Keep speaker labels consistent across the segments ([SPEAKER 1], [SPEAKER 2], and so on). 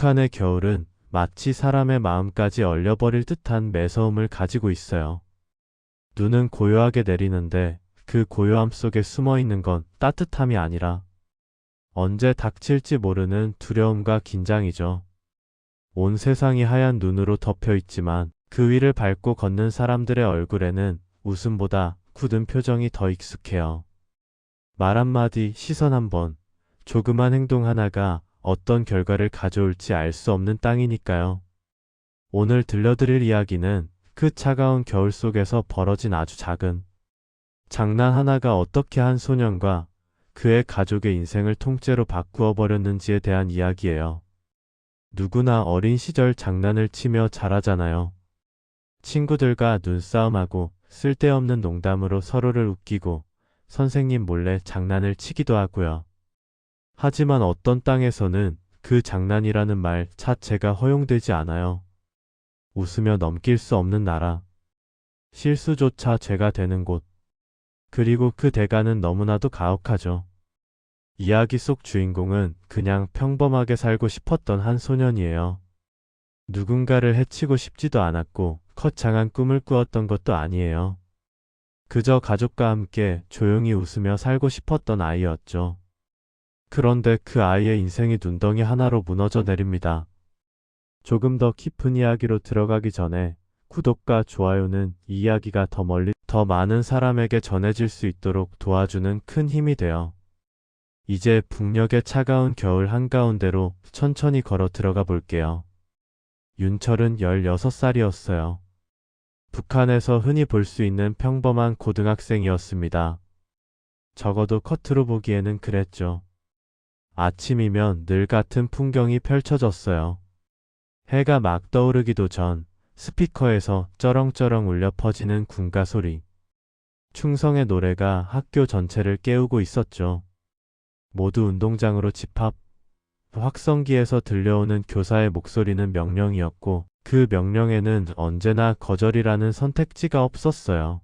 [SPEAKER 1] 북한의 겨울은 마치 사람의 마음까지 얼려버릴 듯한 매서움을 가지고 있어요. 눈은 고요하게 내리는데 그 고요함 속에 숨어 있는 건 따뜻함이 아니라 언제 닥칠지 모르는 두려움과 긴장이죠. 온 세상이 하얀 눈으로 덮여 있지만 그 위를 밟고 걷는 사람들의 얼굴에는 웃음보다 굳은 표정이 더 익숙해요. 말 한마디, 시선 한 번, 조그만 행동 하나가 어떤 결과를 가져올지 알 수 없는 땅이니까요. 오늘 들려드릴 이야기는 그 차가운 겨울 속에서 벌어진 아주 작은 장난 하나가 어떻게 한 소년과 그의 가족의 인생을 통째로 바꾸어 버렸는지에 대한 이야기예요. 누구나 어린 시절 장난을 치며 자라잖아요. 친구들과 눈싸움하고 쓸데없는 농담으로 서로를 웃기고 선생님 몰래 장난을 치기도 하고요. 하지만 어떤 땅에서는 그 장난이라는 말 자체가 허용되지 않아요. 웃으며 넘길 수 없는 나라. 실수조차 죄가 되는 곳. 그리고 그 대가는 너무나도 가혹하죠. 이야기 속 주인공은 그냥 평범하게 살고 싶었던 한 소년이에요. 누군가를 해치고 싶지도 않았고 거창한 꿈을 꾸었던 것도 아니에요. 그저 가족과 함께 조용히 웃으며 살고 싶었던 아이였죠. 그런데 그 아이의 인생이 눈덩이 하나로 무너져 내립니다. 조금 더 깊은 이야기로 들어가기 전에 구독과 좋아요는 이 이야기가 더 멀리 더 많은 사람에게 전해질 수 있도록 도와주는 큰 힘이 돼요. 이제 북녘의 차가운 겨울 한가운데로 천천히 걸어 들어가 볼게요. 윤철은 16살이었어요. 북한에서 흔히 볼 수 있는 평범한 고등학생이었습니다. 적어도 겉으로 보기에는 그랬죠. 아침이면 늘 같은 풍경이 펼쳐졌어요. 해가 막 떠오르기도 전 스피커에서 쩌렁쩌렁 울려 퍼지는 군가 소리. 충성의 노래가 학교 전체를 깨우고 있었죠. 모두 운동장으로 집합. 확성기에서 들려오는 교사의 목소리는 명령이었고 그 명령에는 언제나 거절이라는 선택지가 없었어요.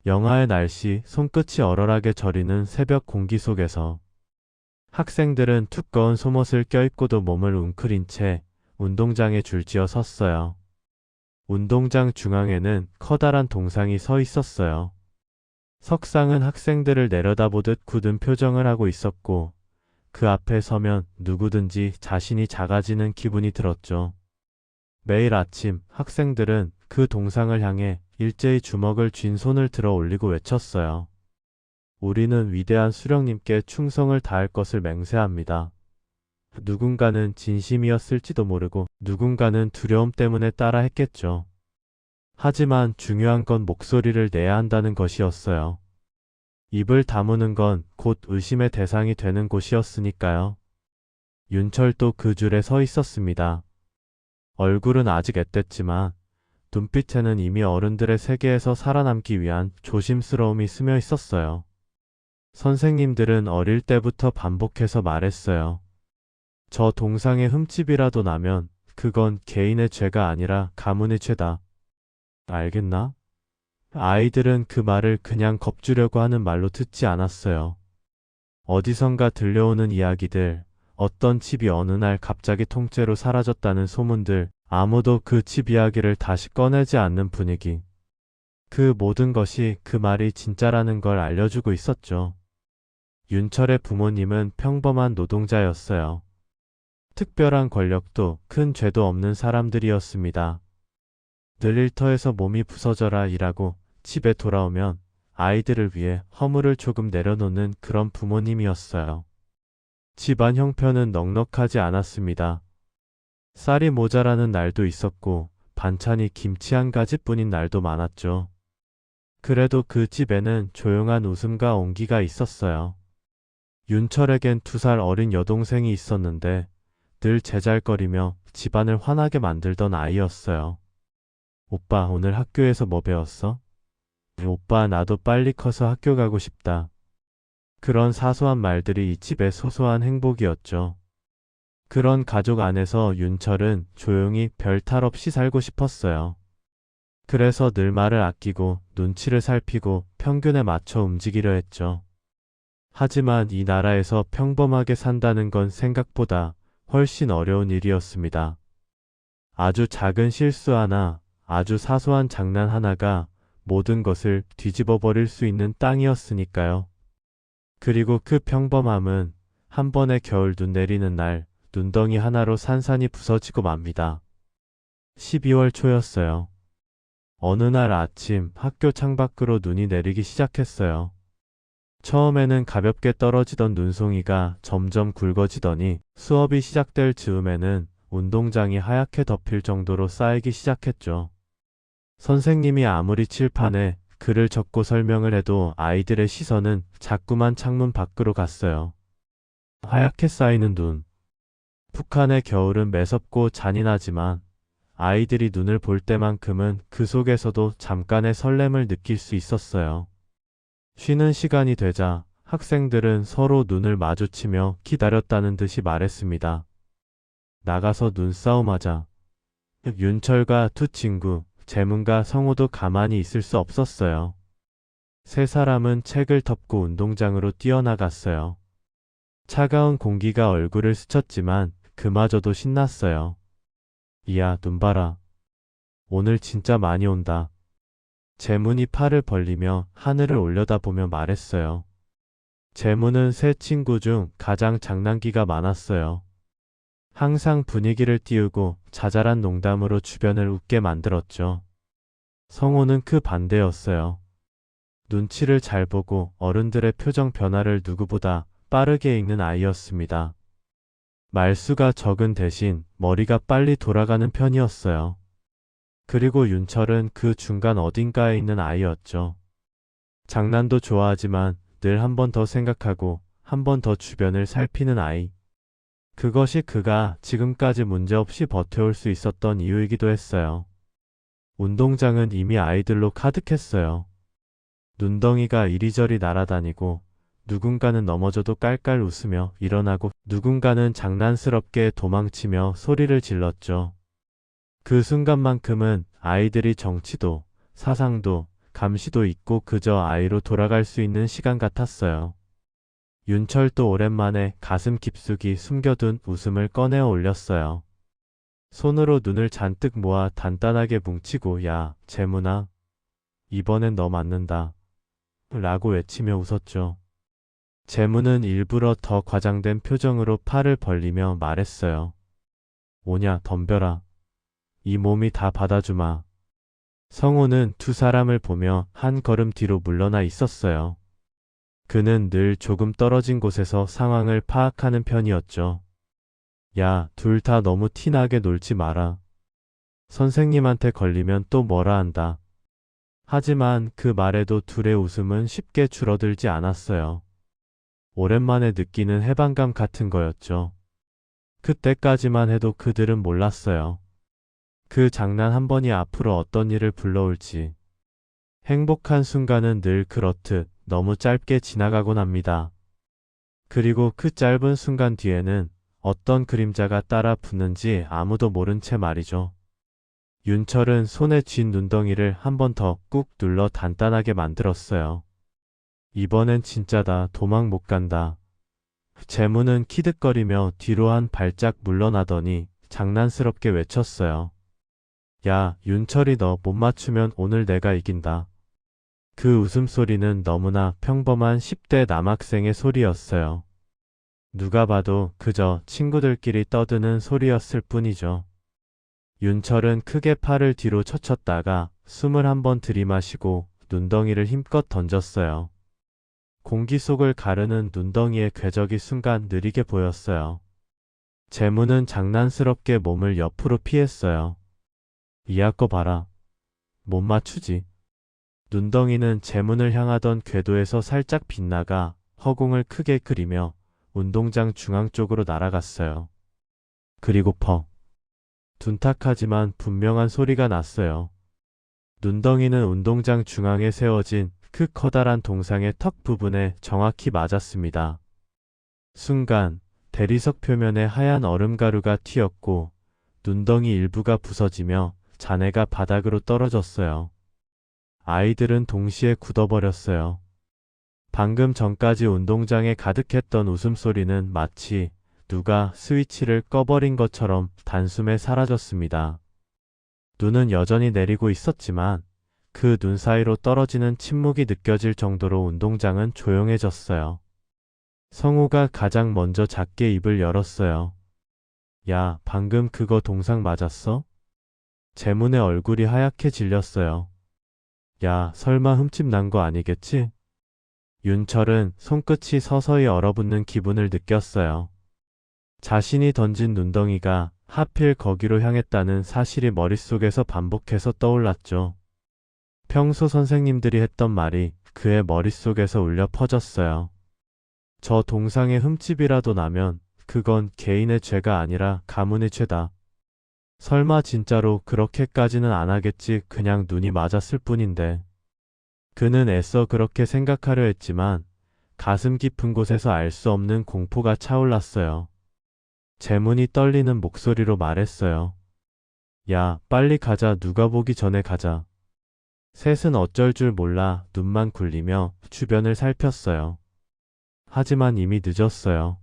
[SPEAKER 1] 영하의 날씨, 손끝이 얼얼하게 저리는 새벽 공기 속에서 학생들은 두꺼운 속옷을 껴입고도 몸을 웅크린 채 운동장에 줄지어 섰어요. 운동장 중앙에는 커다란 동상이 서 있었어요. 석상은 학생들을 내려다보듯 굳은 표정을 하고 있었고 그 앞에 서면 누구든지 자신이 작아지는 기분이 들었죠. 매일 아침 학생들은 그 동상을 향해 일제히 주먹을 쥔 손을 들어 올리고 외쳤어요. 우리는 위대한 수령님께 충성을 다할 것을 맹세합니다. 누군가는 진심이었을지도 모르고 누군가는 두려움 때문에 따라 했겠죠. 하지만 중요한 건 목소리를 내야 한다는 것이었어요. 입을 다무는 건 곧 의심의 대상이 되는 곳이었으니까요. 윤철도 그 줄에 서 있었습니다. 얼굴은 아직 앳됐지만 눈빛에는 이미 어른들의 세계에서 살아남기 위한 조심스러움이 스며 있었어요. 선생님들은 어릴 때부터 반복해서 말했어요. 저 동상에 흠집이라도 나면 그건 개인의 죄가 아니라 가문의 죄다. 알겠나? 아이들은 그 말을 그냥 겁주려고 하는 말로 듣지 않았어요. 어디선가 들려오는 이야기들, 어떤 집이 어느 날 갑자기 통째로 사라졌다는 소문들, 아무도 그 집 이야기를 다시 꺼내지 않는 분위기. 그 모든 것이 그 말이 진짜라는 걸 알려주고 있었죠. 윤철의 부모님은 평범한 노동자였어요. 특별한 권력도 큰 죄도 없는 사람들이었습니다. 늘 일터에서 몸이 부서져라 일하고 집에 돌아오면 아이들을 위해 허물을 조금 내려놓는 그런 부모님이었어요. 집안 형편은 넉넉하지 않았습니다. 쌀이 모자라는 날도 있었고 반찬이 김치 한 가지뿐인 날도 많았죠. 그래도 그 집에는 조용한 웃음과 온기가 있었어요. 윤철에겐 2살 어린 여동생이 있었는데 늘 제잘거리며 집안을 환하게 만들던 아이였어요. 오빠, 오늘 학교에서 뭐 배웠어? 오빠, 나도 빨리 커서 학교 가고 싶다. 그런 사소한 말들이 이 집의 소소한 행복이었죠. 그런 가족 안에서 윤철은 조용히 별 탈 없이 살고 싶었어요. 그래서 늘 말을 아끼고 눈치를 살피고 평균에 맞춰 움직이려 했죠. 하지만 이 나라에서 평범하게 산다는 건 생각보다 훨씬 어려운 일이었습니다. 아주 작은 실수 하나, 아주 사소한 장난 하나가 모든 것을 뒤집어 버릴 수 있는 땅이었으니까요. 그리고 그 평범함은 한 번의 겨울 눈 내리는 날 눈덩이 하나로 산산이 부서지고 맙니다. 12월 초였어요. 어느 날 아침 학교 창밖으로 눈이 내리기 시작했어요. 처음에는 가볍게 떨어지던 눈송이가 점점 굵어지더니 수업이 시작될 즈음에는 운동장이 하얗게 덮일 정도로 쌓이기 시작했죠. 선생님이 아무리 칠판에 글을 적고 설명을 해도 아이들의 시선은 자꾸만 창문 밖으로 갔어요. 하얗게 쌓이는 눈. 북한의 겨울은 매섭고 잔인하지만 아이들이 눈을 볼 때만큼은 그 속에서도 잠깐의 설렘을 느낄 수 있었어요. 쉬는 시간이 되자 학생들은 서로 눈을 마주치며 기다렸다는 듯이 말했습니다. 나가서 눈싸움하자. 윤철과 두 친구, 재문과 성우도 가만히 있을 수 없었어요. 세 사람은 책을 덮고 운동장으로 뛰어나갔어요. 차가운 공기가 얼굴을 스쳤지만 그마저도 신났어요. 이야, 눈 봐라. 오늘 진짜 많이 온다. 재문이 팔을 벌리며 하늘을 올려다보며 말했어요. 재문은 세 친구 중 가장 장난기가 많았어요. 항상 분위기를 띄우고 자잘한 농담으로 주변을 웃게 만들었죠. 성호는 그 반대였어요. 눈치를 잘 보고 어른들의 표정 변화를 누구보다 빠르게 읽는 아이였습니다. 말수가 적은 대신 머리가 빨리 돌아가는 편이었어요. 그리고 윤철은 그 중간 어딘가에 있는 아이였죠. 장난도 좋아하지만 늘 한 번 더 생각하고 한 번 더 주변을 살피는 아이. 그것이 그가 지금까지 문제없이 버텨올 수 있었던 이유이기도 했어요. 운동장은 이미 아이들로 가득했어요. 눈덩이가 이리저리 날아다니고 누군가는 넘어져도 깔깔 웃으며 일어나고 누군가는 장난스럽게 도망치며 소리를 질렀죠. 그 순간만큼은 아이들이 정치도 사상도 감시도 잊고 그저 아이로 돌아갈 수 있는 시간 같았어요. 윤철도 오랜만에 가슴 깊숙이 숨겨둔 웃음을 꺼내어 올렸어요. 손으로 눈을 잔뜩 모아 단단하게 뭉치고 야, 재문아. 이번엔 너 맞는다. 라고 외치며 웃었죠. 재문은 일부러 더 과장된 표정으로 팔을 벌리며 말했어요. 오냐, 덤벼라. 이 몸이 다 받아주마. 성호는 두 사람을 보며 한 걸음 뒤로 물러나 있었어요. 그는 늘 조금 떨어진 곳에서 상황을 파악하는 편이었죠. 야, 둘 다 너무 티나게 놀지 마라. 선생님한테 걸리면 또 뭐라 한다. 하지만 그 말에도 둘의 웃음은 쉽게 줄어들지 않았어요. 오랜만에 느끼는 해방감 같은 거였죠. 그때까지만 해도 그들은 몰랐어요. 그 장난 한 번이 앞으로 어떤 일을 불러올지. 행복한 순간은 늘 그렇듯 너무 짧게 지나가곤 합니다. 그리고 그 짧은 순간 뒤에는 어떤 그림자가 따라 붙는지 아무도 모른 채 말이죠. 윤철은 손에 쥔 눈덩이를 한 번 더 꾹 눌러 단단하게 만들었어요. 이번엔 진짜다. 도망 못 간다. 재문은 키득거리며 뒤로 한 발짝 물러나더니 장난스럽게 외쳤어요. 야, 윤철이 너 못 맞추면 오늘 내가 이긴다. 그 웃음소리는 너무나 평범한 10대 남학생의 소리였어요. 누가 봐도 그저 친구들끼리 떠드는 소리였을 뿐이죠. 윤철은 크게 팔을 뒤로 쳐쳤다가 숨을 한번 들이마시고 눈덩이를 힘껏 던졌어요. 공기 속을 가르는 눈덩이의 궤적이 순간 느리게 보였어요. 재문은 장난스럽게 몸을 옆으로 피했어요. 이야 거 봐라. 못 맞추지. 눈덩이는 재문을 향하던 궤도에서 살짝 빗나가 허공을 크게 그리며 운동장 중앙 쪽으로 날아갔어요. 그리고 퍽. 둔탁하지만 분명한 소리가 났어요. 눈덩이는 운동장 중앙에 세워진 그 커다란 동상의 턱 부분에 정확히 맞았습니다. 순간 대리석 표면에 하얀 얼음가루가 튀었고 눈덩이 일부가 부서지며 잔해가 바닥으로 떨어졌어요. 아이들은 동시에 굳어버렸어요. 방금 전까지 운동장에 가득했던 웃음소리는 마치 누가 스위치를 꺼버린 것처럼 단숨에 사라졌습니다. 눈은 여전히 내리고 있었지만 그 눈 사이로 떨어지는 침묵이 느껴질 정도로 운동장은 조용해졌어요. 성우가 가장 먼저 작게 입을 열었어요. 야, 방금 그거 동상 맞았어? 재문의 얼굴이 하얗게 질렸어요. 야, 설마 흠집 난 거 아니겠지? 윤철은 손끝이 서서히 얼어붙는 기분을 느꼈어요. 자신이 던진 눈덩이가 하필 거기로 향했다는 사실이 머릿속에서 반복해서 떠올랐죠. 평소 선생님들이 했던 말이 그의 머릿속에서 울려 퍼졌어요. 저 동상에 흠집이라도 나면 그건 개인의 죄가 아니라 가문의 죄다. 설마 진짜로 그렇게까지는 안 하겠지, 그냥 눈이 맞았을 뿐인데. 그는 애써 그렇게 생각하려 했지만 가슴 깊은 곳에서 알 수 없는 공포가 차올랐어요. 재문이 떨리는 목소리로 말했어요. 야, 빨리 가자. 누가 보기 전에 가자. 셋은 어쩔 줄 몰라 눈만 굴리며 주변을 살폈어요. 하지만 이미 늦었어요.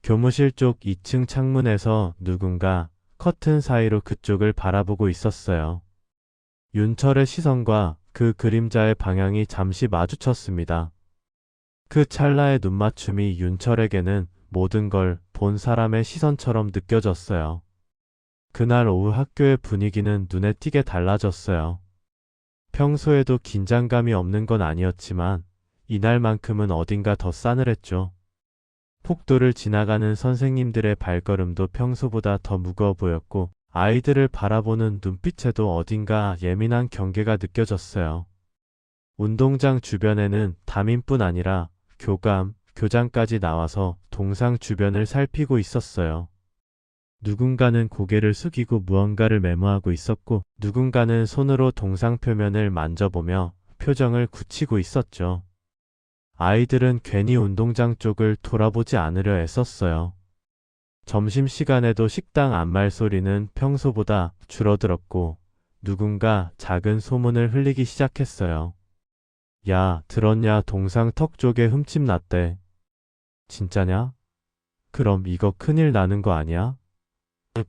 [SPEAKER 1] 교무실 쪽 2층 창문에서 누군가 커튼 사이로 그쪽을 바라보고 있었어요. 윤철의 시선과 그 그림자의 방향이 잠시 마주쳤습니다. 그 찰나의 눈맞춤이 윤철에게는 모든 걸 본 사람의 시선처럼 느껴졌어요. 그날 오후 학교의 분위기는 눈에 띄게 달라졌어요. 평소에도 긴장감이 없는 건 아니었지만 이날만큼은 어딘가 더 싸늘했죠. 폭도를 지나가는 선생님들의 발걸음도 평소보다 더 무거워 보였고 아이들을 바라보는 눈빛에도 어딘가 예민한 경계가 느껴졌어요. 운동장 주변에는 담임뿐 아니라 교감, 교장까지 나와서 동상 주변을 살피고 있었어요. 누군가는 고개를 숙이고 무언가를 메모하고 있었고 누군가는 손으로 동상 표면을 만져보며 표정을 굳히고 있었죠. 아이들은 괜히 운동장 쪽을 돌아보지 않으려 애썼어요. 점심시간에도 식당 안말 소리는 평소보다 줄어들었고 누군가 작은 소문을 흘리기 시작했어요. 야, 들었냐? 동상 턱 쪽에 흠집 났대. 진짜냐? 그럼 이거 큰일 나는 거 아니야?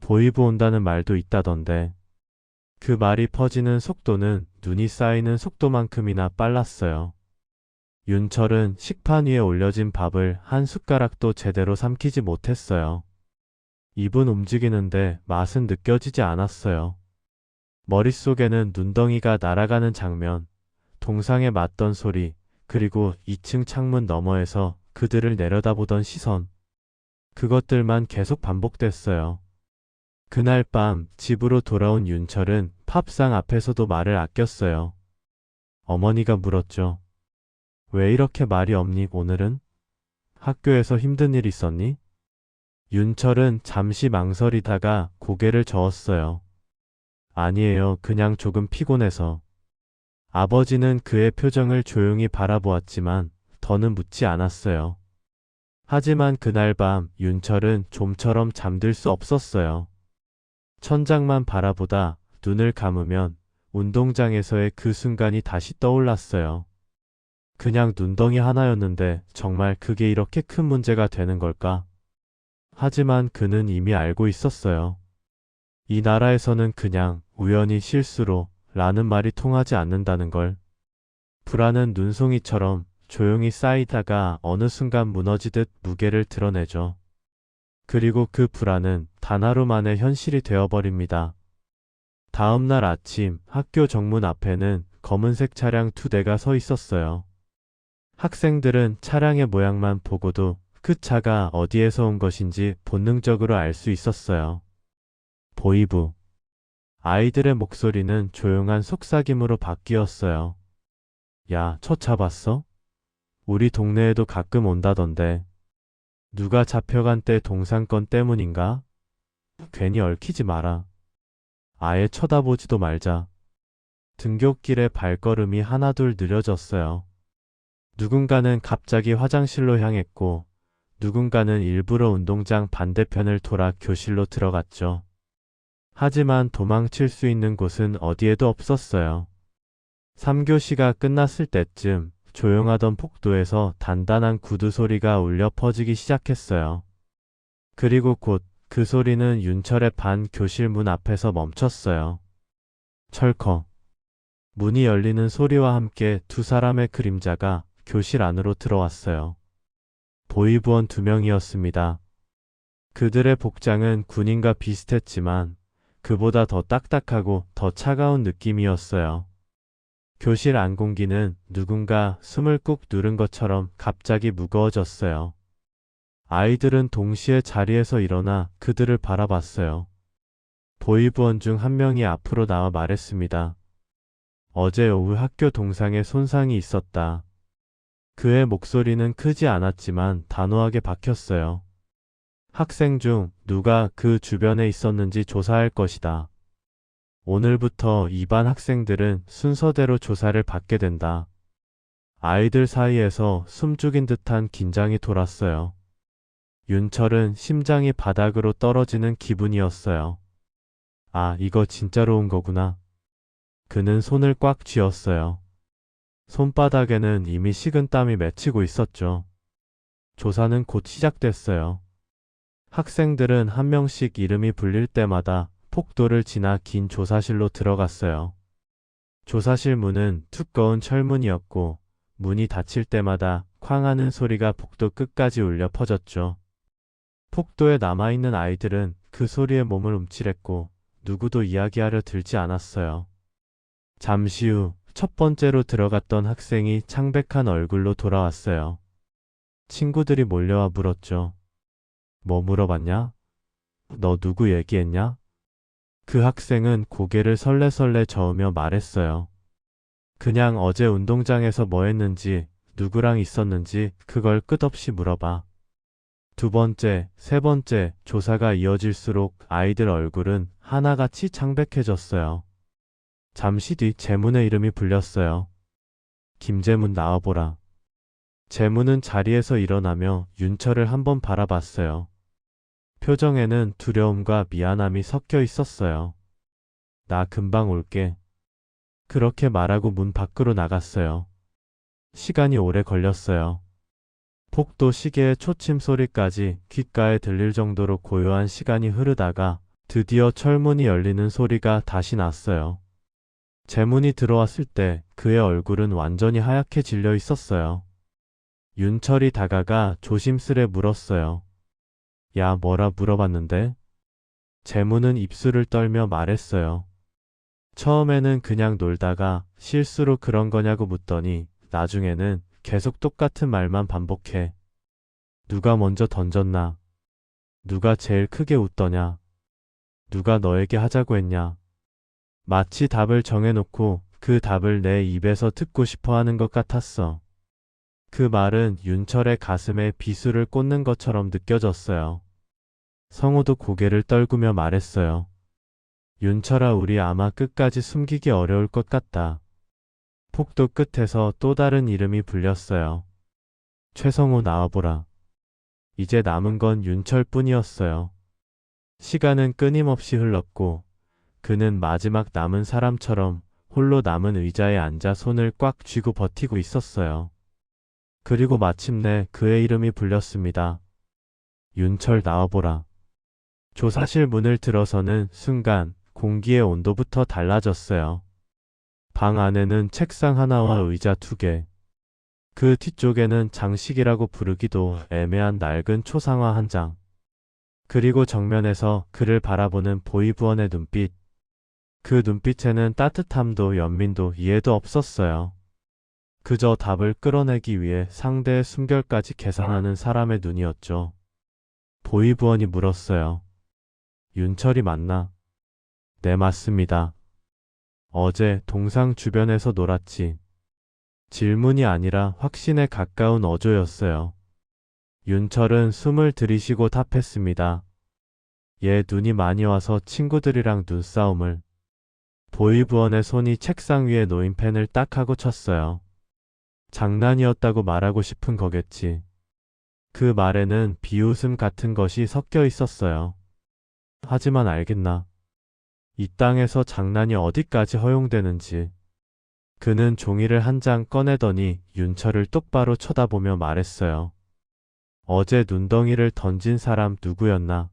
[SPEAKER 1] 보이부 온다는 말도 있다던데. 그 말이 퍼지는 속도는 눈이 쌓이는 속도만큼이나 빨랐어요. 윤철은 식판 위에 올려진 밥을 한 숟가락도 제대로 삼키지 못했어요. 입은 움직이는데 맛은 느껴지지 않았어요. 머릿속에는 눈덩이가 날아가는 장면, 동상에 맞던 소리, 그리고 2층 창문 너머에서 그들을 내려다보던 시선. 그것들만 계속 반복됐어요. 그날 밤 집으로 돌아온 윤철은 팝상 앞에서도 말을 아꼈어요. 어머니가 물었죠. 왜 이렇게 말이 없니 오늘은? 학교에서 힘든 일 있었니? 윤철은 잠시 망설이다가 고개를 저었어요. 아니에요. 그냥 조금 피곤해서. 아버지는 그의 표정을 조용히 바라보았지만 더는 묻지 않았어요. 하지만 그날 밤 윤철은 좀처럼 잠들 수 없었어요. 천장만 바라보다 눈을 감으면 운동장에서의 그 순간이 다시 떠올랐어요. 그냥 눈덩이 하나였는데 정말 그게 이렇게 큰 문제가 되는 걸까? 하지만 그는 이미 알고 있었어요. 이 나라에서는 그냥 우연히 실수로 라는 말이 통하지 않는다는 걸. 불안은 눈송이처럼 조용히 쌓이다가 어느 순간 무너지듯 무게를 드러내죠. 그리고 그 불안은 단 하루 만에 현실이 되어버립니다. 다음 날 아침 학교 정문 앞에는 검은색 차량 2대가 서 있었어요. 학생들은 차량의 모양만 보고도 그 차가 어디에서 온 것인지 본능적으로 알 수 있었어요. 보이부. 아이들의 목소리는 조용한 속삭임으로 바뀌었어요. 야, 저 차 봤어? 우리 동네에도 가끔 온다던데. 누가 잡혀간 때 동상건 때문인가? 괜히 얽히지 마라. 아예 쳐다보지도 말자. 등굣길의 발걸음이 하나둘 느려졌어요. 누군가는 갑자기 화장실로 향했고 누군가는 일부러 운동장 반대편을 돌아 교실로 들어갔죠. 하지만 도망칠 수 있는 곳은 어디에도 없었어요. 3교시가 끝났을 때쯤 조용하던 폭도에서 단단한 구두 소리가 울려 퍼지기 시작했어요. 그리고 곧 그 소리는 윤철의 반 교실 문 앞에서 멈췄어요. 철컥. 문이 열리는 소리와 함께 두 사람의 그림자가 교실 안으로 들어왔어요. 보이부원 2명이었습니다. 그들의 복장은 군인과 비슷했지만 그보다 더 딱딱하고 더 차가운 느낌이었어요. 교실 안 공기는 누군가 숨을 꾹 누른 것처럼 갑자기 무거워졌어요. 아이들은 동시에 자리에서 일어나 그들을 바라봤어요. 보이부원 중 한 명이 앞으로 나와 말했습니다. 어제 오후 학교 동상에 손상이 있었다. 그의 목소리는 크지 않았지만 단호하게 박혔어요. 학생 중 누가 그 주변에 있었는지 조사할 것이다. 오늘부터 이 반 학생들은 순서대로 조사를 받게 된다. 아이들 사이에서 숨죽인 듯한 긴장이 돌았어요. 윤철은 심장이 바닥으로 떨어지는 기분이었어요. 아, 이거 진짜로 온 거구나. 그는 손을 꽉 쥐었어요. 손바닥에는 이미 식은 땀이 맺히고 있었죠. 조사는 곧 시작됐어요. 학생들은 한 명씩 이름이 불릴 때마다 폭도를 지나 긴 조사실로 들어갔어요. 조사실 문은 두꺼운 철문이었고 문이 닫힐 때마다 쾅 하는 소리가 복도 끝까지 울려 퍼졌죠. 폭도에 남아있는 아이들은 그 소리에 몸을 움찔했고 누구도 이야기하려 들지 않았어요. 잠시 후 첫 번째로 들어갔던 학생이 창백한 얼굴로 돌아왔어요. 친구들이 몰려와 물었죠. 뭐 물어봤냐? 너 누구 얘기했냐? 그 학생은 고개를 설레설레 저으며 말했어요. 그냥 어제 운동장에서 뭐 했는지, 누구랑 있었는지 그걸 끝없이 물어봐. 두 번째, 세 번째 조사가 이어질수록 아이들 얼굴은 하나같이 창백해졌어요. 잠시 뒤 재문의 이름이 불렸어요. 김재문 나와보라. 재문은 자리에서 일어나며 윤철을 한번 바라봤어요. 표정에는 두려움과 미안함이 섞여 있었어요. 나 금방 올게. 그렇게 말하고 문 밖으로 나갔어요. 시간이 오래 걸렸어요. 폭도 시계의 초침 소리까지 귓가에 들릴 정도로 고요한 시간이 흐르다가 드디어 철문이 열리는 소리가 다시 났어요. 재문이 들어왔을 때 그의 얼굴은 완전히 하얗게 질려 있었어요. 윤철이 다가가 조심스레 물었어요. 야, 뭐라 물어봤는데? 재문은 입술을 떨며 말했어요. 처음에는 그냥 놀다가 실수로 그런 거냐고 묻더니 나중에는 계속 똑같은 말만 반복해. 누가 먼저 던졌나? 누가 제일 크게 웃더냐? 누가 너에게 하자고 했냐? 마치 답을 정해놓고 그 답을 내 입에서 듣고 싶어 하는 것 같았어. 그 말은 윤철의 가슴에 비수를 꽂는 것처럼 느껴졌어요. 성우도 고개를 떨구며 말했어요. 윤철아, 우리 아마 끝까지 숨기기 어려울 것 같다. 폭도 끝에서 또 다른 이름이 불렸어요. 최성우 나와보라. 이제 남은 건 윤철뿐이었어요. 시간은 끊임없이 흘렀고 그는 마지막 남은 사람처럼 홀로 남은 의자에 앉아 손을 꽉 쥐고 버티고 있었어요. 그리고 마침내 그의 이름이 불렸습니다. 윤철 나와보라. 조사실 문을 들어서는 순간 공기의 온도부터 달라졌어요. 방 안에는 책상 하나와 의자 2개. 그 뒤쪽에는 장식이라고 부르기도 애매한 낡은 초상화 한 장. 그리고 정면에서 그를 바라보는 보이부원의 눈빛. 그 눈빛에는 따뜻함도 연민도 이해도 없었어요. 그저 답을 끌어내기 위해 상대의 숨결까지 계산하는 사람의 눈이었죠. 보이부원이 물었어요. 윤철이 맞나? 네, 맞습니다. 어제 동상 주변에서 놀았지. 질문이 아니라 확신에 가까운 어조였어요. 윤철은 숨을 들이쉬고 답했습니다. 얘 눈이 많이 와서 친구들이랑 눈싸움을. 보이부원의 손이 책상 위에 놓인 펜을 딱 하고 쳤어요. 장난이었다고 말하고 싶은 거겠지. 그 말에는 비웃음 같은 것이 섞여 있었어요. 하지만 알겠나? 이 땅에서 장난이 어디까지 허용되는지. 그는 종이를 한 장 꺼내더니 윤철을 똑바로 쳐다보며 말했어요. 어제 눈덩이를 던진 사람 누구였나?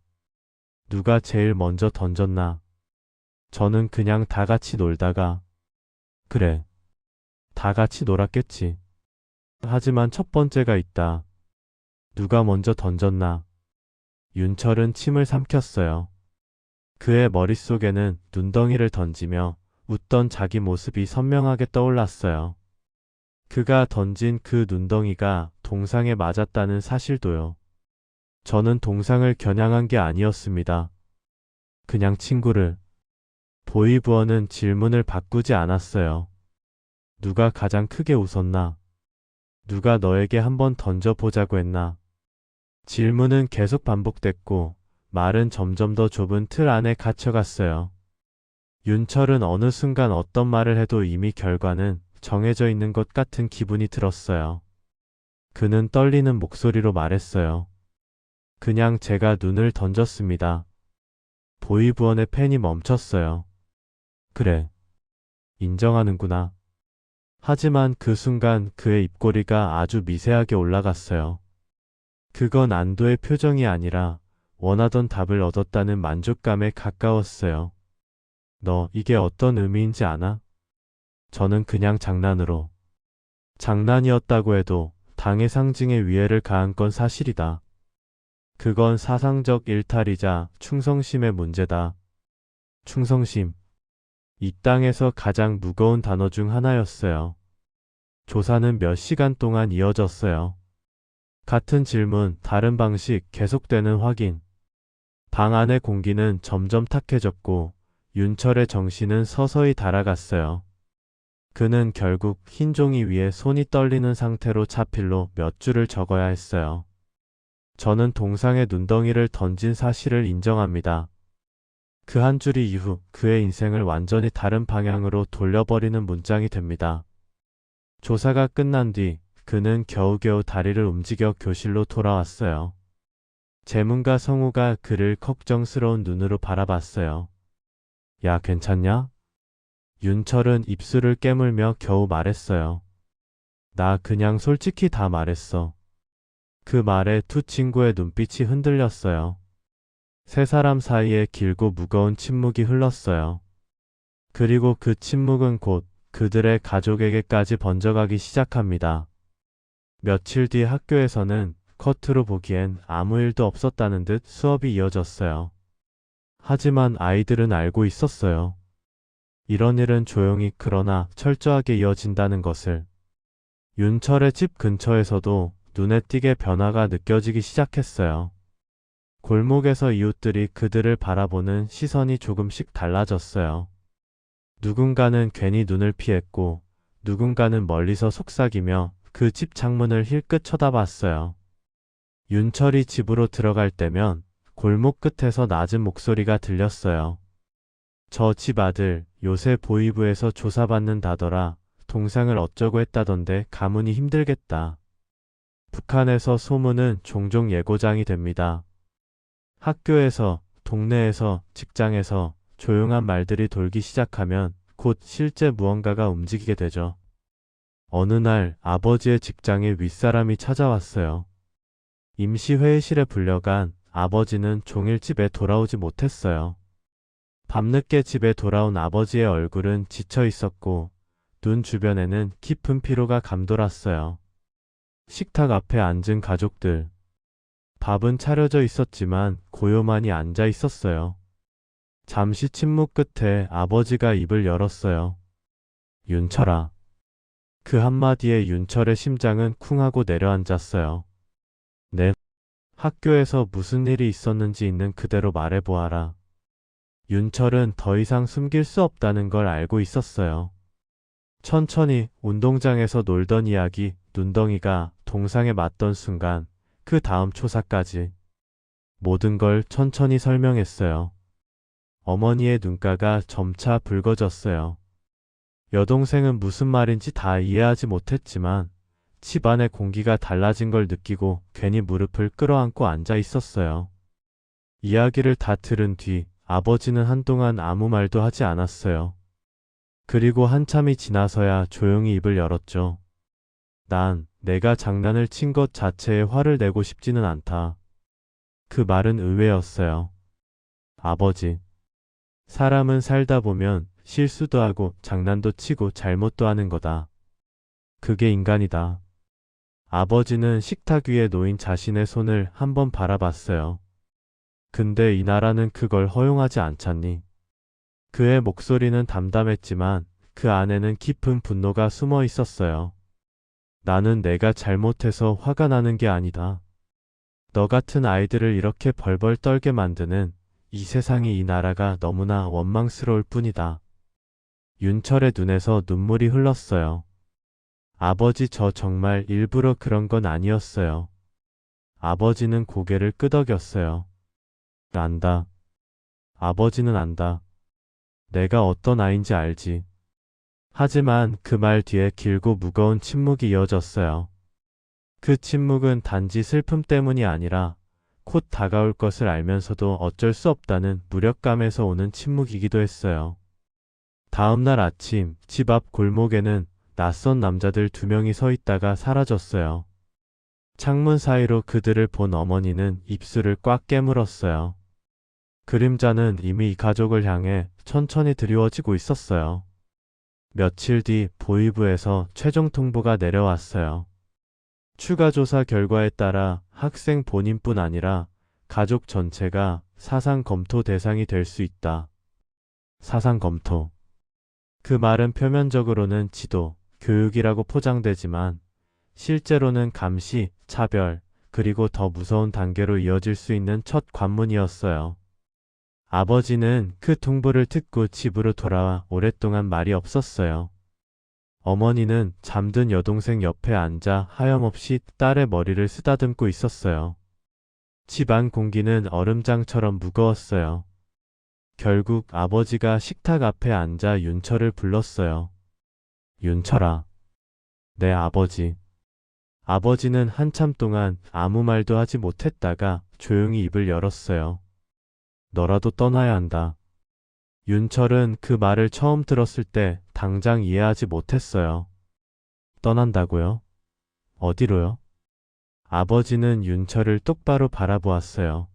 [SPEAKER 1] 누가 제일 먼저 던졌나? 저는 그냥 다 같이 놀다가, 그래, 다 같이 놀았겠지. 하지만 첫 번째가 있다. 누가 먼저 던졌나? 윤철은 침을 삼켰어요. 그의 머릿속에는 눈덩이를 던지며 웃던 자기 모습이 선명하게 떠올랐어요. 그가 던진 그 눈덩이가 동상에 맞았다는 사실도요. 저는 동상을 겨냥한 게 아니었습니다. 그냥 친구를. 보이부어는 질문을 바꾸지 않았어요. 누가 가장 크게 웃었나? 누가 너에게 한번 던져보자고 했나? 질문은 계속 반복됐고 말은 점점 더 좁은 틀 안에 갇혀갔어요. 윤철은 어느 순간 어떤 말을 해도 이미 결과는 정해져 있는 것 같은 기분이 들었어요. 그는 떨리는 목소리로 말했어요. 그냥 제가 눈을 던졌습니다. 보이부원의 펜이 멈췄어요. 그래. 인정하는구나. 하지만 그 순간 그의 입꼬리가 아주 미세하게 올라갔어요. 그건 안도의 표정이 아니라 원하던 답을 얻었다는 만족감에 가까웠어요. 너 이게 어떤 의미인지 아나? 저는 그냥 장난으로. 장난이었다고 해도 당의 상징에 위해를 가한 건 사실이다. 그건 사상적 일탈이자 충성심의 문제다. 충성심. 이 땅에서 가장 무거운 단어 중 하나였어요. 조사는 몇 시간 동안 이어졌어요. 같은 질문, 다른 방식, 계속되는 확인. 방 안의 공기는 점점 탁해졌고 윤철의 정신은 서서히 달아갔어요. 그는 결국 흰 종이 위에 손이 떨리는 상태로 차필로 몇 줄을 적어야 했어요. 저는 동상에 눈덩이를 던진 사실을 인정합니다. 그 한 줄이 이후 그의 인생을 완전히 다른 방향으로 돌려버리는 문장이 됩니다. 조사가 끝난 뒤 그는 겨우겨우 다리를 움직여 교실로 돌아왔어요. 재문가 성우가 그를 걱정스러운 눈으로 바라봤어요. 야, 괜찮냐? 윤철은 입술을 깨물며 겨우 말했어요. 나 그냥 솔직히 다 말했어. 그 말에 두 친구의 눈빛이 흔들렸어요. 세 사람 사이에 길고 무거운 침묵이 흘렀어요. 그리고 그 침묵은 곧 그들의 가족에게까지 번져가기 시작합니다. 며칠 뒤 학교에서는 겉으로 보기엔 아무 일도 없었다는 듯 수업이 이어졌어요. 하지만 아이들은 알고 있었어요. 이런 일은 조용히 그러나 철저하게 이어진다는 것을. 윤철의 집 근처에서도 눈에 띄게 변화가 느껴지기 시작했어요. 골목에서 이웃들이 그들을 바라보는 시선이 조금씩 달라졌어요. 누군가는 괜히 눈을 피했고 누군가는 멀리서 속삭이며 그 집 창문을 힐끗 쳐다봤어요. 윤철이 집으로 들어갈 때면 골목 끝에서 낮은 목소리가 들렸어요. 저 집 아들 요새 보이부에서 조사받는다더라. 동상을 어쩌고 했다던데 가문이 힘들겠다. 북한에서 소문은 종종 예고장이 됩니다. 학교에서, 동네에서, 직장에서 조용한 말들이 돌기 시작하면 곧 실제 무언가가 움직이게 되죠. 어느 날 아버지의 직장에 윗사람이 찾아왔어요. 임시 회의실에 불려간 아버지는 종일 집에 돌아오지 못했어요. 밤늦게 집에 돌아온 아버지의 얼굴은 지쳐 있었고 눈 주변에는 깊은 피로가 감돌았어요. 식탁 앞에 앉은 가족들. 밥은 차려져 있었지만 고요만이 앉아 있었어요. 잠시 침묵 끝에 아버지가 입을 열었어요. 윤철아. 그 한마디에 윤철의 심장은 쿵하고 내려앉았어요. 네. 학교에서 무슨 일이 있었는지 있는 그대로 말해보아라. 윤철은 더 이상 숨길 수 없다는 걸 알고 있었어요. 천천히 운동장에서 놀던 이야기, 눈덩이가 동상에 맞던 순간, 그 다음 초사까지 모든 걸 천천히 설명했어요. 어머니의 눈가가 점차 붉어졌어요. 여동생은 무슨 말인지 다 이해하지 못했지만 집안의 공기가 달라진 걸 느끼고 괜히 무릎을 끌어안고 앉아 있었어요. 이야기를 다 들은 뒤 아버지는 한동안 아무 말도 하지 않았어요. 그리고 한참이 지나서야 조용히 입을 열었죠. 난 내가 장난을 친 것 자체에 화를 내고 싶지는 않다. 그 말은 의외였어요. 아버지, 사람은 살다 보면 실수도 하고 장난도 치고 잘못도 하는 거다. 그게 인간이다. 아버지는 식탁 위에 놓인 자신의 손을 한번 바라봤어요. 근데 이 나라는 그걸 허용하지 않잖니. 그의 목소리는 담담했지만 그 안에는 깊은 분노가 숨어 있었어요. 나는 내가 잘못해서 화가 나는 게 아니다. 너 같은 아이들을 이렇게 벌벌 떨게 만드는 이 세상이 이 나라가 너무나 원망스러울 뿐이다. 윤철의 눈에서 눈물이 흘렀어요. 아버지, 저 정말 일부러 그런 건 아니었어요. 아버지는 고개를 끄덕였어요. 안다. 아버지는 안다. 내가 어떤 아인지 알지. 하지만 그 말 뒤에 길고 무거운 침묵이 이어졌어요. 그 침묵은 단지 슬픔 때문이 아니라 곧 다가올 것을 알면서도 어쩔 수 없다는 무력감에서 오는 침묵이기도 했어요. 다음 날 아침 집 앞 골목에는 낯선 남자들 2명이 서 있다가 사라졌어요. 창문 사이로 그들을 본 어머니는 입술을 꽉 깨물었어요. 그림자는 이미 이 가족을 향해 천천히 드리워지고 있었어요. 며칠 뒤 보위부에서 최종 통보가 내려왔어요. 추가 조사 결과에 따라 학생 본인뿐 아니라 가족 전체가 사상 검토 대상이 될 수 있다. 사상 검토. 그 말은 표면적으로는 지도, 교육이라고 포장되지만 실제로는 감시, 차별, 그리고 더 무서운 단계로 이어질 수 있는 첫 관문이었어요. 아버지는 그 통보를 듣고 집으로 돌아와 오랫동안 말이 없었어요. 어머니는 잠든 여동생 옆에 앉아 하염없이 딸의 머리를 쓰다듬고 있었어요. 집안 공기는 얼음장처럼 무거웠어요. 결국 아버지가 식탁 앞에 앉아 윤철을 불렀어요. 윤철아. 내 아버지. 아버지는 한참 동안 아무 말도 하지 못했다가 조용히 입을 열었어요. 너라도 떠나야 한다. 윤철은 그 말을 처음 들었을 때 당장 이해하지 못했어요. 떠난다고요? 어디로요? 아버지는 윤철을 똑바로 바라보았어요.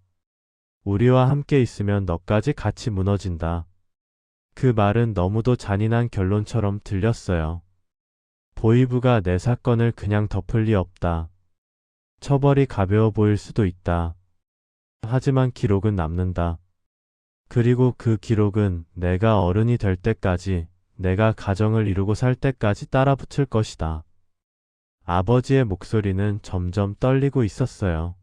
[SPEAKER 1] 우리와 함께 있으면 너까지 같이 무너진다. 그 말은 너무도 잔인한 결론처럼 들렸어요. 보위부가 내 사건을 그냥 덮을 리 없다. 처벌이 가벼워 보일 수도 있다. 하지만 기록은 남는다. 그리고 그 기록은 내가 어른이 될 때까지, 내가 가정을 이루고 살 때까지 따라붙을 것이다. 아버지의 목소리는 점점 떨리고 있었어요.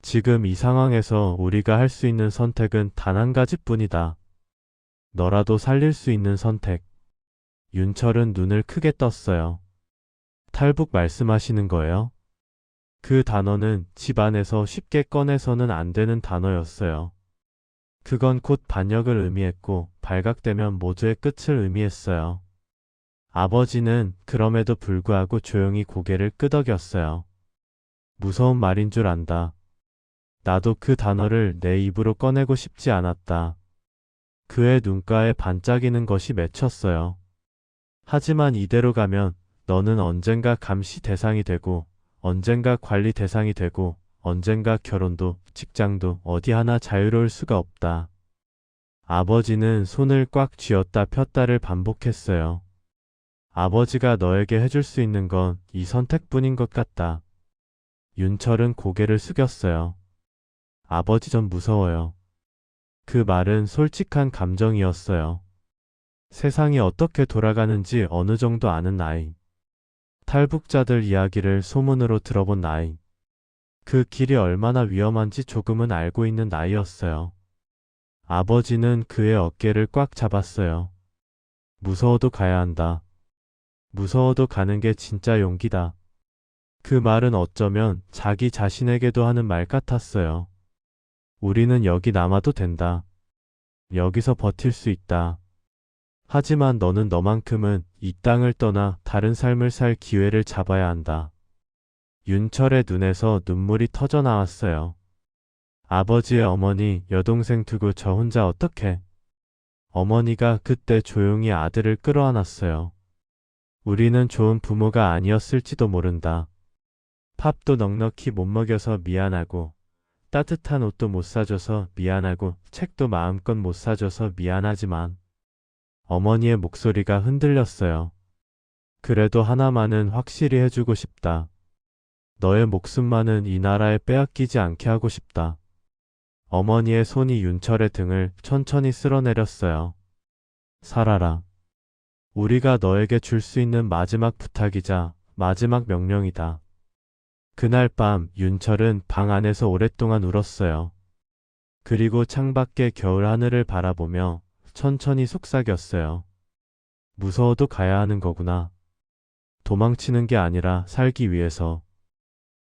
[SPEAKER 1] 지금 이 상황에서 우리가 할 수 있는 선택은 단 한 가지뿐이다. 너라도 살릴 수 있는 선택. 윤철은 눈을 크게 떴어요. 탈북 말씀하시는 거예요? 그 단어는 집안에서 쉽게 꺼내서는 안 되는 단어였어요. 그건 곧 반역을 의미했고 발각되면 모두의 끝을 의미했어요. 아버지는 그럼에도 불구하고 조용히 고개를 끄덕였어요. 무서운 말인 줄 안다. 나도 그 단어를 내 입으로 꺼내고 싶지 않았다. 그의 눈가에 반짝이는 것이 맺혔어요. 하지만 이대로 가면 너는 언젠가 감시 대상이 되고 언젠가 관리 대상이 되고 언젠가 결혼도 직장도 어디 하나 자유로울 수가 없다. 아버지는 손을 꽉 쥐었다 폈다를 반복했어요. 아버지가 너에게 해줄 수 있는 건 이 선택뿐인 것 같다. 윤철은 고개를 숙였어요. 아버지, 전 무서워요. 그 말은 솔직한 감정이었어요. 세상이 어떻게 돌아가는지 어느 정도 아는 나이. 탈북자들 이야기를 소문으로 들어본 나이. 그 길이 얼마나 위험한지 조금은 알고 있는 나이였어요. 아버지는 그의 어깨를 꽉 잡았어요. 무서워도 가야 한다. 무서워도 가는 게 진짜 용기다. 그 말은 어쩌면 자기 자신에게도 하는 말 같았어요. 우리는 여기 남아도 된다. 여기서 버틸 수 있다. 하지만 너는 너만큼은 이 땅을 떠나 다른 삶을 살 기회를 잡아야 한다. 윤철의 눈에서 눈물이 터져 나왔어요. 아버지의 어머니, 여동생 두고 저 혼자 어떡해? 어머니가 그때 조용히 아들을 끌어안았어요. 우리는 좋은 부모가 아니었을지도 모른다. 밥도 넉넉히 못 먹여서 미안하고, 따뜻한 옷도 못 사줘서 미안하고, 책도 마음껏 못 사줘서 미안하지만, 어머니의 목소리가 흔들렸어요. 그래도 하나만은 확실히 해주고 싶다. 너의 목숨만은 이 나라에 빼앗기지 않게 하고 싶다. 어머니의 손이 윤철의 등을 천천히 쓸어내렸어요. 살아라. 우리가 너에게 줄 수 있는 마지막 부탁이자 마지막 명령이다. 그날 밤 윤철은 방 안에서 오랫동안 울었어요. 그리고 창밖의 겨울 하늘을 바라보며 천천히 속삭였어요. 무서워도 가야 하는 거구나. 도망치는 게 아니라 살기 위해서.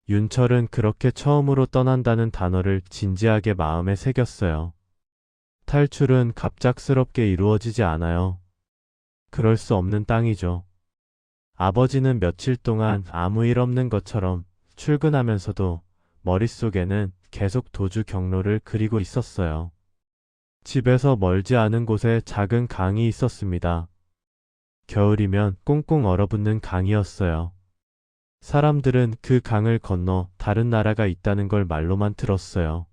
[SPEAKER 1] 윤철은 그렇게 처음으로 떠난다는 단어를 진지하게 마음에 새겼어요. 탈출은 갑작스럽게 이루어지지 않아요. 그럴 수 없는 땅이죠. 아버지는 며칠 동안 아무 일 없는 것처럼 출근하면서도 머릿속에는 계속 도주 경로를 그리고 있었어요. 집에서 멀지 않은 곳에 작은 강이 있었습니다. 겨울이면 꽁꽁 얼어붙는 강이었어요. 사람들은 그 강을 건너 다른 나라가 있다는 걸 말로만 들었어요.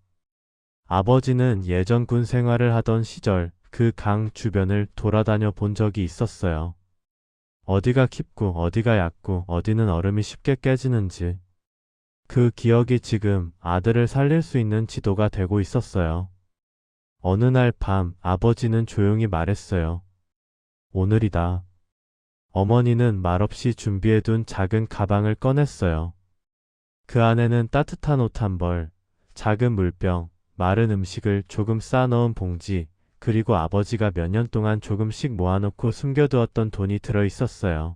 [SPEAKER 1] 아버지는 예전 군 생활을 하던 시절 그 강 주변을 돌아다녀 본 적이 있었어요. 어디가 깊고 어디가 얕고 어디는 얼음이 쉽게 깨지는지. 그 기억이 지금 아들을 살릴 수 있는 지도가 되고 있었어요. 어느 날 밤 아버지는 조용히 말했어요. 오늘이다. 어머니는 말없이 준비해둔 작은 가방을 꺼냈어요. 그 안에는 따뜻한 옷 한 벌, 작은 물병, 마른 음식을 조금 쌓아넣은 봉지, 그리고 아버지가 몇 년 동안 조금씩 모아놓고 숨겨두었던 돈이 들어 있었어요.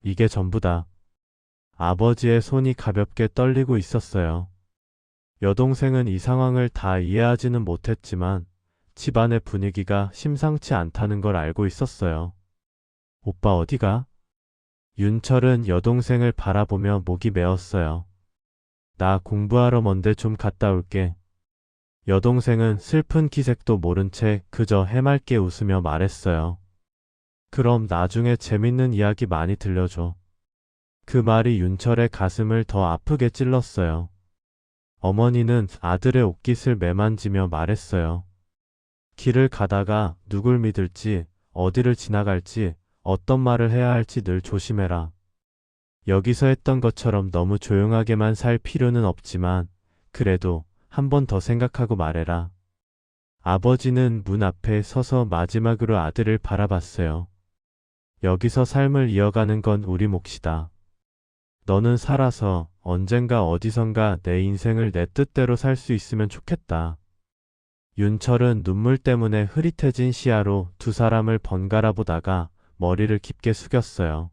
[SPEAKER 1] 이게 전부다. 아버지의 손이 가볍게 떨리고 있었어요. 여동생은 이 상황을 다 이해하지는 못했지만 집안의 분위기가 심상치 않다는 걸 알고 있었어요. 오빠 어디가? 윤철은 여동생을 바라보며 목이 메었어요. 나 공부하러 먼데 좀 갔다 올게. 여동생은 슬픈 기색도 모른 채 그저 해맑게 웃으며 말했어요. 그럼 나중에 재밌는 이야기 많이 들려줘. 그 말이 윤철의 가슴을 더 아프게 찔렀어요. 어머니는 아들의 옷깃을 매만지며 말했어요. 길을 가다가 누굴 믿을지, 어디를 지나갈지, 어떤 말을 해야 할지 늘 조심해라. 여기서 했던 것처럼 너무 조용하게만 살 필요는 없지만, 그래도 한 번 더 생각하고 말해라. 아버지는 문 앞에 서서 마지막으로 아들을 바라봤어요. 여기서 삶을 이어가는 건 우리 몫이다. 너는 살아서 언젠가 어디선가 내 인생을 내 뜻대로 살 수 있으면 좋겠다. 윤철은 눈물 때문에 흐릿해진 시야로 두 사람을 번갈아 보다가 머리를 깊게 숙였어요.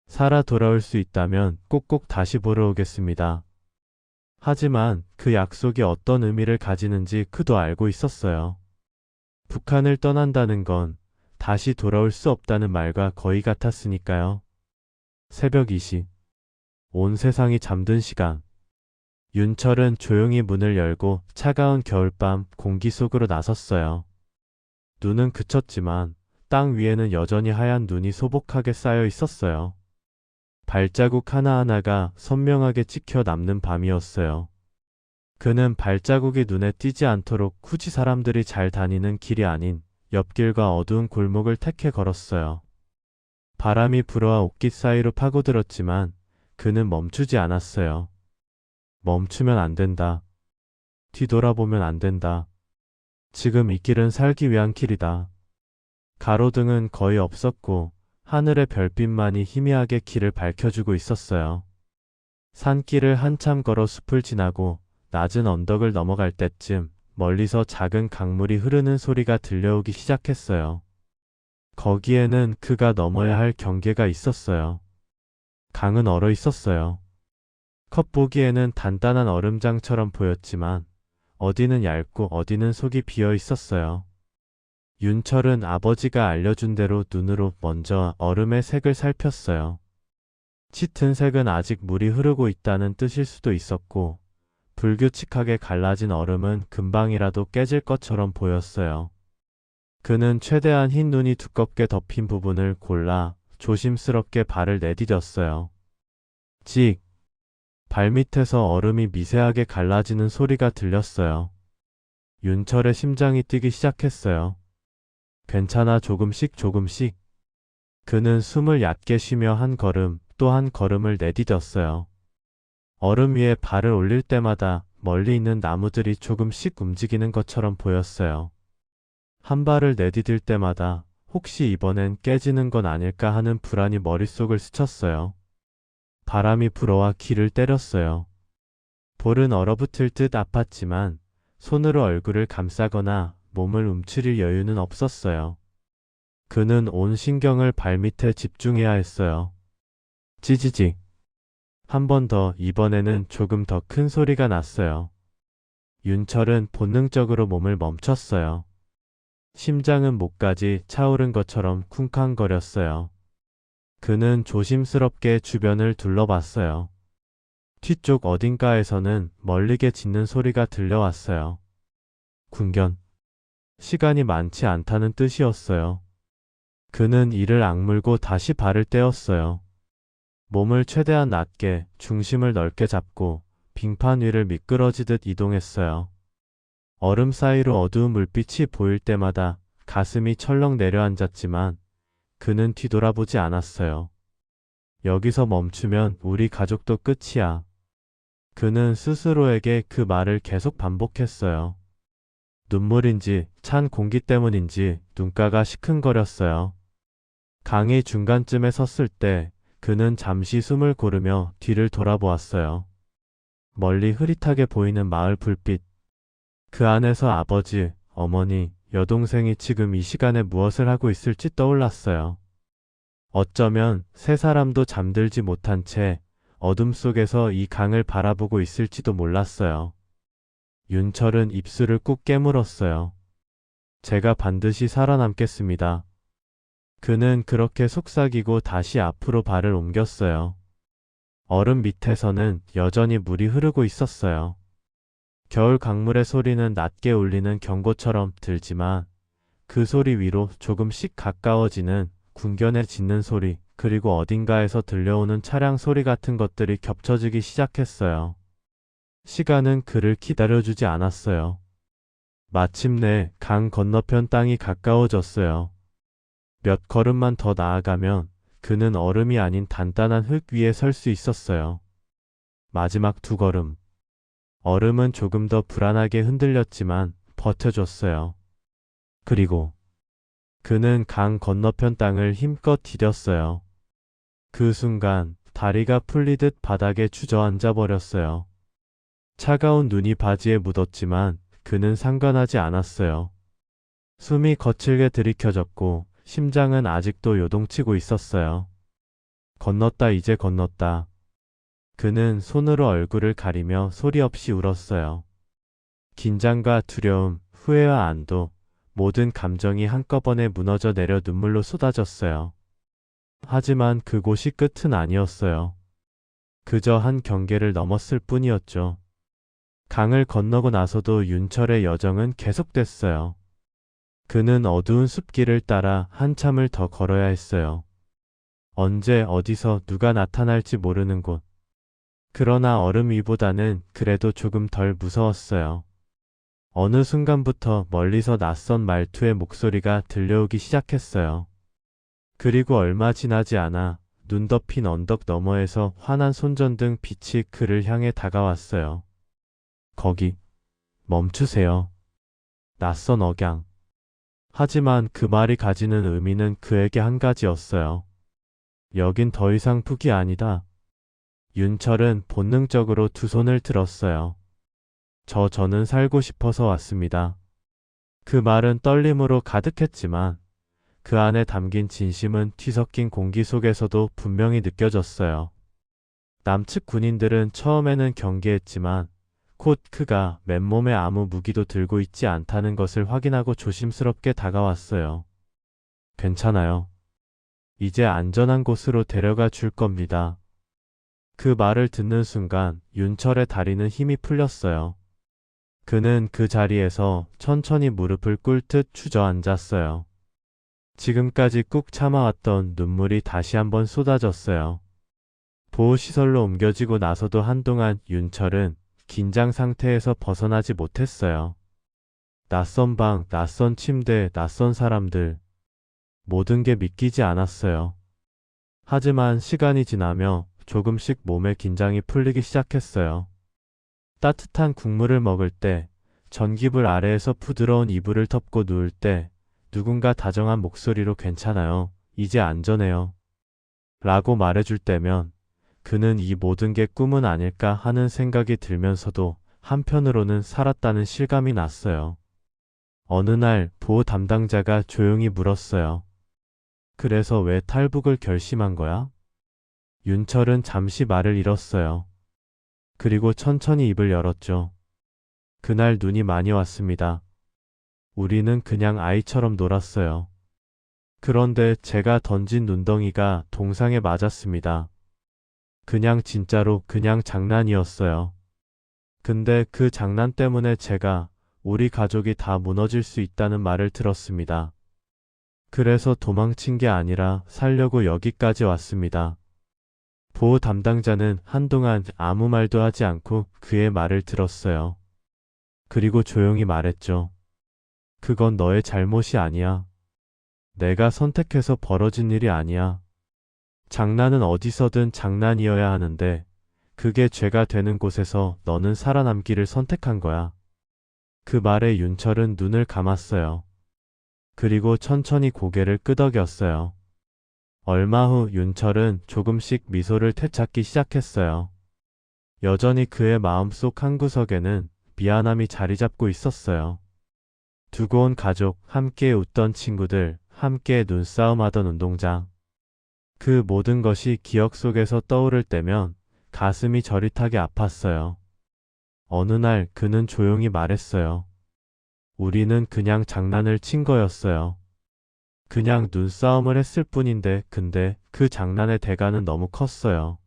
[SPEAKER 1] 살아 돌아올 수 있다면 꼭꼭 다시 보러 오겠습니다. 하지만 그 약속이 어떤 의미를 가지는지 그도 알고 있었어요. 북한을 떠난다는 건 다시 돌아올 수 없다는 말과 거의 같았으니까요. 새벽 2시. 온 세상이 잠든 시간. 윤철은 조용히 문을 열고 차가운 겨울밤 공기 속으로 나섰어요. 눈은 그쳤지만 땅 위에는 여전히 하얀 눈이 소복하게 쌓여 있었어요. 발자국 하나하나가 선명하게 찍혀 남는 밤이었어요. 그는 발자국이 눈에 띄지 않도록 굳이 사람들이 잘 다니는 길이 아닌 옆길과 어두운 골목을 택해 걸었어요. 바람이 불어와 옷깃 사이로 파고들었지만 그는 멈추지 않았어요. 멈추면 안 된다. 뒤돌아보면 안 된다. 지금 이 길은 살기 위한 길이다. 가로등은 거의 없었고 하늘의 별빛만이 희미하게 길을 밝혀주고 있었어요. 산길을 한참 걸어 숲을 지나고 낮은 언덕을 넘어갈 때쯤 멀리서 작은 강물이 흐르는 소리가 들려오기 시작했어요. 거기에는 그가 넘어야 할 경계가 있었어요. 강은 얼어 있었어요. 겉보기에는 단단한 얼음장처럼 보였지만 어디는 얇고 어디는 속이 비어 있었어요. 윤철은 아버지가 알려준 대로 눈으로 먼저 얼음의 색을 살폈어요. 짙은 색은 아직 물이 흐르고 있다는 뜻일 수도 있었고 불규칙하게 갈라진 얼음은 금방이라도 깨질 것처럼 보였어요. 그는 최대한 흰 눈이 두껍게 덮인 부분을 골라 조심스럽게 발을 내디뎠어요. 찍! 발밑에서 얼음이 미세하게 갈라지는 소리가 들렸어요. 윤철의 심장이 뛰기 시작했어요. 괜찮아, 조금씩 조금씩. 그는 숨을 얕게 쉬며 한 걸음 또 한 걸음을 내디뎠어요. 얼음 위에 발을 올릴 때마다 멀리 있는 나무들이 조금씩 움직이는 것처럼 보였어요. 한 발을 내디딜 때마다 혹시 이번엔 깨지는 건 아닐까 하는 불안이 머릿속을 스쳤어요. 바람이 불어와 귀를 때렸어요. 볼은 얼어붙을 듯 아팠지만 손으로 얼굴을 감싸거나 몸을 움츠릴 여유는 없었어요. 그는 온 신경을 발밑에 집중해야 했어요. 찌지직. 한 번 더, 이번에는 조금 더 큰 소리가 났어요. 윤철은 본능적으로 몸을 멈췄어요. 심장은 목까지 차오른 것처럼 쿵쾅거렸어요. 그는 조심스럽게 주변을 둘러봤어요. 뒤쪽 어딘가에서는 멀리게 짖는 소리가 들려왔어요. 군견. 시간이 많지 않다는 뜻이었어요. 그는 이를 악물고 다시 발을 떼었어요. 몸을 최대한 낮게, 중심을 넓게 잡고 빙판 위를 미끄러지듯 이동했어요. 얼음 사이로 어두운 물빛이 보일 때마다 가슴이 철렁 내려앉았지만 그는 뒤돌아보지 않았어요. 여기서 멈추면 우리 가족도 끝이야. 그는 스스로에게 그 말을 계속 반복했어요. 눈물인지 찬 공기 때문인지 눈가가 시큰거렸어요. 강의 중간쯤에 섰을 때 그는 잠시 숨을 고르며 뒤를 돌아보았어요. 멀리 흐릿하게 보이는 마을 불빛. 그 안에서 아버지, 어머니, 여동생이 지금 이 시간에 무엇을 하고 있을지 떠올랐어요. 어쩌면 세 사람도 잠들지 못한 채 어둠 속에서 이 강을 바라보고 있을지도 몰랐어요. 윤철은 입술을 꾹 깨물었어요. 제가 반드시 살아남겠습니다. 그는 그렇게 속삭이고 다시 앞으로 발을 옮겼어요. 얼음 밑에서는 여전히 물이 흐르고 있었어요. 겨울 강물의 소리는 낮게 울리는 경고처럼 들지만 그 소리 위로 조금씩 가까워지는 군견의 짖는 소리, 그리고 어딘가에서 들려오는 차량 소리 같은 것들이 겹쳐지기 시작했어요. 시간은 그를 기다려주지 않았어요. 마침내 강 건너편 땅이 가까워졌어요. 몇 걸음만 더 나아가면 그는 얼음이 아닌 단단한 흙 위에 설 수 있었어요. 마지막 두 걸음. 얼음은 조금 더 불안하게 흔들렸지만 버텨줬어요. 그리고 그는 강 건너편 땅을 힘껏 디뎠어요. 그 순간 다리가 풀리듯 바닥에 주저앉아 버렸어요. 차가운 눈이 바지에 묻었지만 그는 상관하지 않았어요. 숨이 거칠게 들이켜졌고 심장은 아직도 요동치고 있었어요. 건넜다, 이제 건넜다. 그는 손으로 얼굴을 가리며 소리 없이 울었어요. 긴장과 두려움, 후회와 안도, 모든 감정이 한꺼번에 무너져 내려 눈물로 쏟아졌어요. 하지만 그곳이 끝은 아니었어요. 그저 한 경계를 넘었을 뿐이었죠. 강을 건너고 나서도 윤철의 여정은 계속됐어요. 그는 어두운 숲길을 따라 한참을 더 걸어야 했어요. 언제 어디서 누가 나타날지 모르는 곳. 그러나 얼음 위보다는 그래도 조금 덜 무서웠어요. 어느 순간부터 멀리서 낯선 말투의 목소리가 들려오기 시작했어요. 그리고 얼마 지나지 않아 눈 덮인 언덕 너머에서 환한 손전등 빛이 그를 향해 다가왔어요. 거기, 멈추세요. 낯선 억양. 하지만 그 말이 가지는 의미는 그에게 한 가지였어요. 여긴 더 이상 푹이 아니다. 윤철은 본능적으로 두 손을 들었어요. 저는 살고 싶어서 왔습니다. 그 말은 떨림으로 가득했지만 그 안에 담긴 진심은 뒤섞인 공기 속에서도 분명히 느껴졌어요. 남측 군인들은 처음에는 경계했지만 곧 그가 맨몸에 아무 무기도 들고 있지 않다는 것을 확인하고 조심스럽게 다가왔어요. 괜찮아요. 이제 안전한 곳으로 데려가 줄 겁니다. 그 말을 듣는 순간 윤철의 다리는 힘이 풀렸어요. 그는 그 자리에서 천천히 무릎을 꿇듯 주저앉았어요. 지금까지 꾹 참아왔던 눈물이 다시 한번 쏟아졌어요. 보호시설로 옮겨지고 나서도 한동안 윤철은 긴장 상태에서 벗어나지 못했어요. 낯선 방, 낯선 침대, 낯선 사람들. 모든 게 믿기지 않았어요. 하지만 시간이 지나며 조금씩 몸의 긴장이 풀리기 시작했어요. 따뜻한 국물을 먹을 때, 전기불 아래에서 부드러운 이불을 덮고 누울 때, 누군가 다정한 목소리로 괜찮아요. 이제 안전해요. 라고 말해줄 때면, 그는 이 모든 게 꿈은 아닐까 하는 생각이 들면서도 한편으로는 살았다는 실감이 났어요. 어느 날 보호 담당자가 조용히 물었어요. 그래서 왜 탈북을 결심한 거야? 윤철은 잠시 말을 잃었어요. 그리고 천천히 입을 열었죠. 그날 눈이 많이 왔습니다. 우리는 그냥 아이처럼 놀았어요. 그런데 제가 던진 눈덩이가 동상에 맞았습니다. 그냥 진짜로 그냥 장난이었어요. 근데 그 장난 때문에 제가 우리 가족이 다 무너질 수 있다는 말을 들었습니다. 그래서 도망친 게 아니라 살려고 여기까지 왔습니다. 보호 담당자는 한동안 아무 말도 하지 않고 그의 말을 들었어요. 그리고 조용히 말했죠. 그건 너의 잘못이 아니야. 내가 선택해서 벌어진 일이 아니야. 장난은 어디서든 장난이어야 하는데 그게 죄가 되는 곳에서 너는 살아남기를 선택한 거야. 그 말에 윤철은 눈을 감았어요. 그리고 천천히 고개를 끄덕였어요. 얼마 후 윤철은 조금씩 미소를 되찾기 시작했어요. 여전히 그의 마음속 한구석에는 미안함이 자리 잡고 있었어요. 두고 온 가족, 함께 웃던 친구들, 함께 눈싸움하던 운동장. 그 모든 것이 기억 속에서 떠오를 때면 가슴이 저릿하게 아팠어요. 어느 날 그는 조용히 말했어요. 우리는 그냥 장난을 친 거였어요. 그냥 눈싸움을 했을 뿐인데 근데 그 장난의 대가는 너무 컸어요.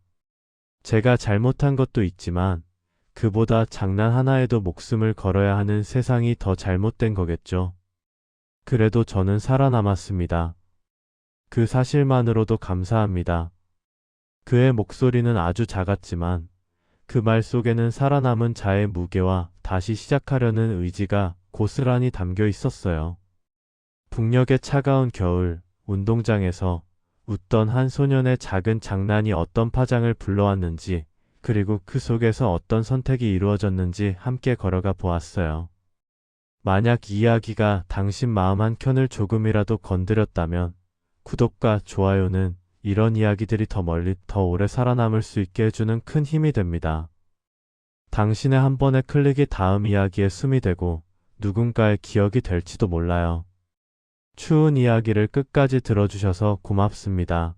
[SPEAKER 1] 제가 잘못한 것도 있지만 그보다 장난 하나에도 목숨을 걸어야 하는 세상이 더 잘못된 거겠죠. 그래도 저는 살아남았습니다. 그 사실만으로도 감사합니다. 그의 목소리는 아주 작았지만 그 말 속에는 살아남은 자의 무게와 다시 시작하려는 의지가 고스란히 담겨 있었어요. 북녘의 차가운 겨울, 운동장에서 웃던 한 소년의 작은 장난이 어떤 파장을 불러왔는지, 그리고 그 속에서 어떤 선택이 이루어졌는지 함께 걸어가 보았어요. 만약 이 이야기가 당신 마음 한켠을 조금이라도 건드렸다면 구독과 좋아요는 이런 이야기들이 더 멀리 더 오래 살아남을 수 있게 해주는 큰 힘이 됩니다. 당신의 한 번의 클릭이 다음 이야기의 숨이 되고 누군가의 기억이 될지도 몰라요. 추운 이야기를 끝까지 들어주셔서 고맙습니다.